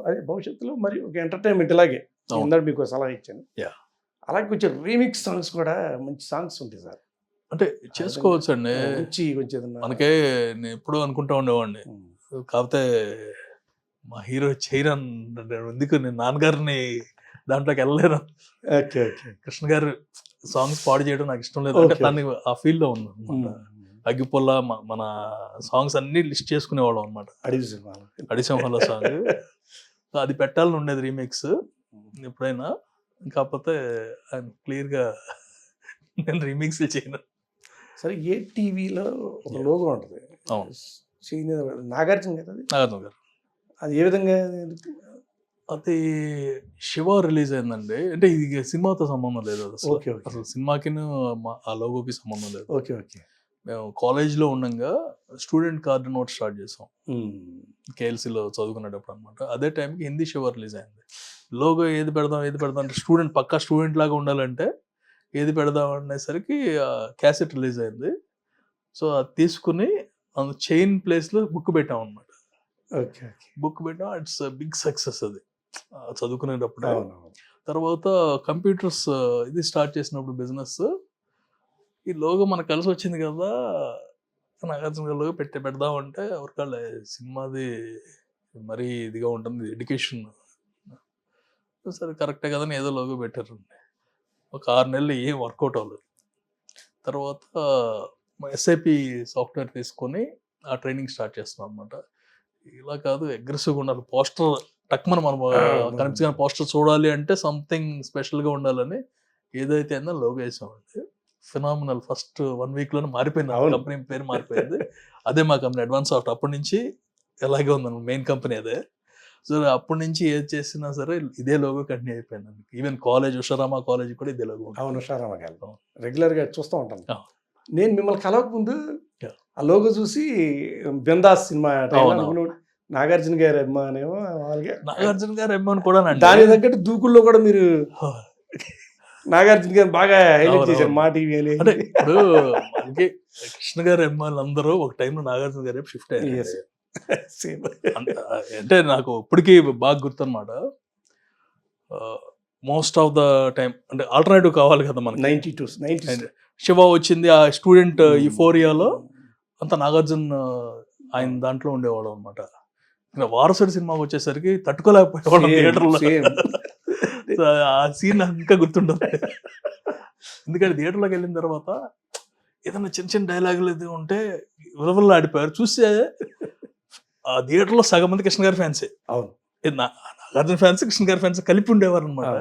అదే భవిష్యత్తులో మరి ఒక ఎంటర్టైన్మెంట్ ఇలాగే ఇందాక మీకు సలహా ఇచ్చాను. అలాగే కొంచెం రీమిక్స్ సాంగ్స్ కూడా మంచి సాంగ్స్ ఉంటాయి సార్. అంటే చేసుకోవచ్చు అండి. మంచి కొంచెం మనకే నేను ఎప్పుడూ అనుకుంటా ఉండేవాడిని, కాకపోతే మా హీరో చేయరన్ ఎందుకు నేను నాన్నగారిని దాంట్లోకి వెళ్ళలేను. కృష్ణ గారు సాంగ్స్ పాడు చేయడం నాకు ఇష్టం లేదు అంటే దాన్ని ఆ ఫీల్డ్ లో ఉంది అనమాట. అగ్గిపుల్ల మన సాంగ్స్ అన్ని లిస్ట్ చేసుకునేవాళ్ళం అనమాట. అడిసింహాల సాంగ్ అది పెట్టాలని ఉండేది రీమేక్స్ ఎప్పుడైనా, కాకపోతే ఆయన క్లియర్ గా నేను రీమిక్స్ చేయను. సరే, ఏ టీవీలో ఒక లోగో ఉంటుంది, నాగార్జున గారు, నాగార్జున గారు అది ఏ విధంగా? అది శివ రిలీజ్ అయిందండి. అంటే ఇది సినిమాతో సంబంధం లేదు అసలు సినిమాకి ఆ లోగోకి సంబంధం లేదు. మేము కాలేజ్లో ఉండగా స్టూడెంట్ కార్డు నోట్ స్టార్ట్ చేసాం కేఎల్సీలో చదువుకునేటప్పుడు అనమాట. అదే టైంకి హిందీ శివ రిలీజ్ అయింది. లోగో ఏది పెడదాం అంటే స్టూడెంట్ పక్కా స్టూడెంట్ లాగా ఉండాలంటే ఏది పెడదాం అనేసరికి క్యాసెట్ రిలీజ్ అయింది. సో అది తీసుకుని చైన్ ప్లేస్లో బుక్ పెట్టాం అనమాట. బుక్ పెట్టాం, ఇట్స్ బిగ్ సక్సెస్ అది చదువుకునేటప్పుడు. తర్వాత కంప్యూటర్స్ ఇది స్టార్ట్ చేసినప్పుడు బిజినెస్, ఈ లోగో మనకు కలిసి వచ్చింది కదా, నాగార్జున లోగో పెడదాం అంటే ఎవరికాళ్ళ సినిమాది మరీ ఇదిగా ఉంటుంది ఎడ్యుకేషన్, సరే కరెక్టే కదా ఏదో లోగో పెట్టారండి. ఒక 6 నెలలు ఏం వర్కౌట్ అవ్వలేదు. తర్వాత ఎస్ఐపి సాఫ్ట్వేర్ తీసుకొని ఆ ట్రైనింగ్ స్టార్ట్ చేస్తున్నాం అనమాట. ఇలా కాదు, అగ్రెసివ్గా ఉండాలి, పోస్టర్ టక్మని మనం కనిపించిన పోస్టర్ చూడాలి అంటే సంథింగ్ స్పెషల్గా ఉండాలని ఏదైతే అయిందో లోగో వేసామండి. ఫినామినల్. ఫస్ట్ 1 వీక్లోనే మారిపోయింది, కంపెనీ పేరు మారిపోయింది. అదే మా కంపెనీ అడ్వాన్స్ సాఫ్ట్. అప్పటి నుంచి ఎలాగే ఉందన్న మెయిన్ కంపెనీ అదే. సో అప్పటి నుంచి ఏది చేసినా సరే ఇదే లోగో కంటిన్యూ అయిపోయింది. ఈవెన్ కాలేజ్ ఉషారామా కాలేజ్ కూడా ఇదే లోగో. అవును, ఉషారామా కాలేజ్ రెగ్యులర్గా చూస్తూ ఉంటాను. నేను మిమ్మల్ని కలవక ముందు ఆ లోగో చూసి బిందాస్ సినిమా నాగార్జున గారి అభిమానేమో, నాగార్జున గారి అభిమాని కూడా దాని తగ్గట్టు దూకుల్లో కూడా మీరు నాగార్జున గారు బాగా హైలైట్ చేశారు మా టీవీ అని. అంటే ఇప్పుడు మనకి కృష్ణ గారి అభిమానులు అందరూ ఒక టైంలో నాగార్జున గారి షిఫ్ట్ అయ్యారు. అంటే నాకు ఇప్పటికీ బాగా గుర్తన్నమాట. మోస్ట్ ఆఫ్ ద టైం అంటే ఆల్టర్నేటివ్ కావాలి కదా మనకి. 92 శివ వచ్చింది ఆ స్టూడెంట్ యూఫోరియాలో అంతా నాగార్జున ఆయన దాంట్లో ఉండేవాడు అనమాట. వారసుడి సినిమాకి వచ్చేసరికి తట్టుకోలేకపోయేవాళ్ళం థియేటర్లో. ఆ సీన్ నాకు ఇంకా గుర్తుంటుంది. ఎందుకంటే థియేటర్లోకి వెళ్ళిన తర్వాత ఏదైనా చిన్న చిన్న డైలాగులు ఏదో ఉంటే విలవల్లో ఆడిపోయారు. చూస్తే ఆ థియేటర్లో సగం మంది కృష్ణ గారి ఫ్యాన్సే. అవును, నాగార్జున ఫ్యాన్స్ కృష్ణ గారి ఫ్యాన్స్ కలిపి ఉండేవారు అనమాట.